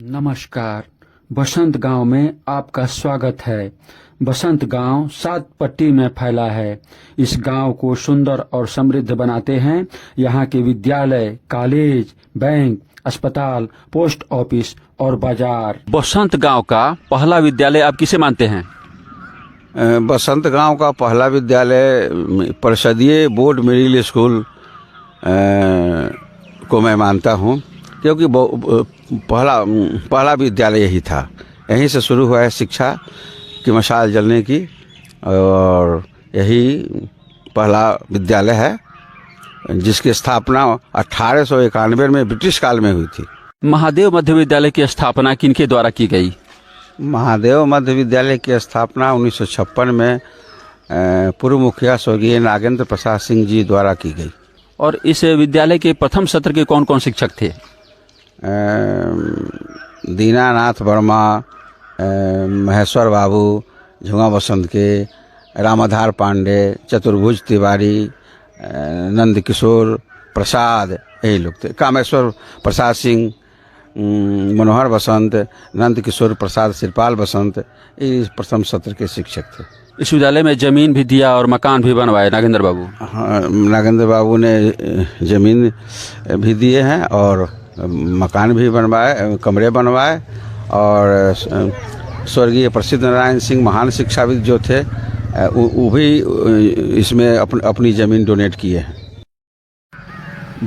नमस्कार। बसंत गांव में आपका स्वागत है। बसंत गांव 7 पट्टी में फैला है। इस गांव को सुंदर और समृद्ध बनाते हैं यहाँ के विद्यालय, कॉलेज, बैंक, अस्पताल, पोस्ट ऑफिस और बाजार। बसंत गांव का पहला विद्यालय आप किसे मानते हैं? बसंत गांव का पहला विद्यालय परिषदीय बोर्ड मिडिल स्कूल को मैं मानता हूं, क्योंकि पहला विद्यालय यही था। यहीं से शुरू हुआ है शिक्षा की मशाल जलने की, और यही पहला विद्यालय है जिसकी स्थापना 1891 में ब्रिटिश काल में हुई थी। महादेव मध्य विद्यालय की स्थापना किनके द्वारा की गई? महादेव मध्य विद्यालय की स्थापना 1956 में पूर्व मुखिया स्वर्गीय नागेंद्र प्रसाद सिंह जी द्वारा की गई। और इस विद्यालय के प्रथम सत्र के कौन कौन शिक्षक थे? दीनानाथ वर्मा, महेश्वर बाबू, झुंगा बसंत के, रामाधार पांडे, चतुर्भुज तिवारी, नंद किशोर प्रसाद, यही लोग थे। कामेश्वर प्रसाद सिंह, मनोहर बसंत, नंद किशोर प्रसाद, सिरपाल बसंत, ये प्रथम सत्र के शिक्षक थे। इस विद्यालय में जमीन भी दिया और मकान भी बनवाए नागेंद्र बाबू? हाँ, नागेंद्र बाबू ने जमीन भी दिए हैं और मकान भी बनवाए, कमरे बनवाए। और स्वर्गीय प्रसिद्ध नारायण सिंह महान शिक्षाविद जो थे, वो भी इसमें अपनी ज़मीन डोनेट किए हैं।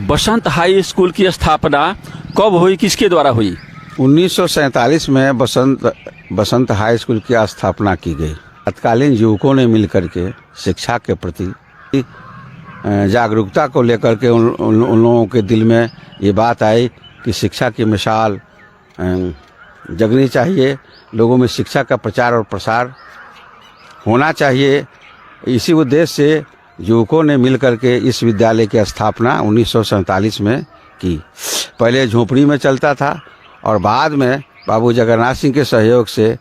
बसंत हाई स्कूल की स्थापना कब हुई, किसके द्वारा हुई? 1947 में बसंत हाई स्कूल की स्थापना की गई। तत्कालीन युवकों ने मिलकर के शिक्षा के प्रति जागरूकता को लेकर के उन लोगों के दिल में ये बात आई कि शिक्षा की मिसाल जगनी चाहिए, लोगों में शिक्षा का प्रचार और प्रसार होना चाहिए। इसी उद्देश्य से युवकों ने मिलकर के इस विद्यालय की स्थापना 1947 में की। पहले झोपड़ी में चलता था और बाद में बाबू जगन्नाथ सिंह के सहयोग से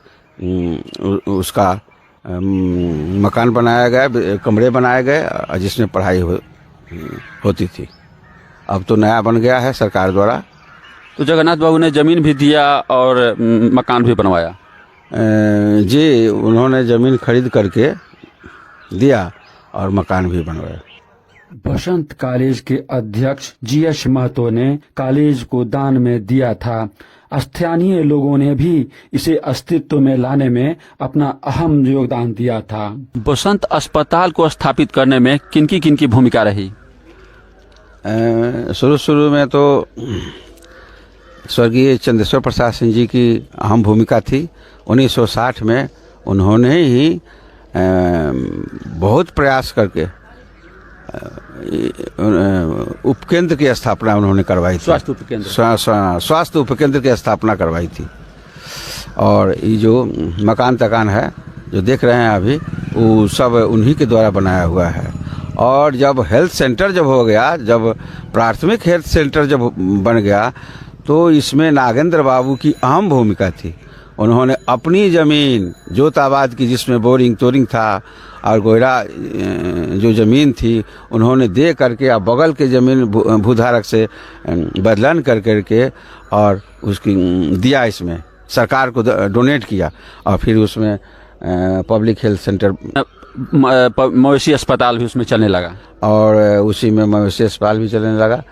उसका मकान बनाया गया, कमरे बनाए गए, जिसमें पढ़ाई होती थी। अब तो नया बन गया है सरकार द्वारा। तो जगन्नाथ बाबू ने जमीन भी दिया और मकान भी बनवाया? जी, उन्होंने जमीन खरीद करके दिया और मकान भी बनवाया। बसंत कॉलेज के अध्यक्ष GS महतो ने कॉलेज को दान में दिया था। स्थानीय लोगों ने भी इसे अस्तित्व में लाने में अपना अहम योगदान दिया था। बसंत अस्पताल को स्थापित करने में किनकी भूमिका रही? शुरू में तो स्वर्गीय चंद्रेश्वर प्रसाद सिंह जी की अहम भूमिका थी। 1960 में उन्होंने ही बहुत प्रयास करके उपकेंद्र की स्थापना उन्होंने करवाई थी। स्वास्थ्य उपकेंद्र की स्थापना करवाई थी। और ये जो मकान है जो देख रहे हैं अभी, वो सब उन्हीं के द्वारा बनाया हुआ है। और जब हेल्थ सेंटर जब हो गया, जब प्राथमिक हेल्थ सेंटर जब बन गया, तो इसमें नागेंद्र बाबू की अहम भूमिका थी। उन्होंने अपनी ज़मीन जोताबाद की, जिसमें बोरिंग तोरिंग था और गोयरा जो ज़मीन थी, उन्होंने दे करके और बगल के ज़मीन भूधारक से बदलन करके और उसकी दिया, इसमें सरकार को डोनेट किया। और फिर उसमें पब्लिक हेल्थ सेंटर, मवेशी अस्पताल भी उसमें चलने लगा। और उसी में मवेशी अस्पताल भी चलने लगा।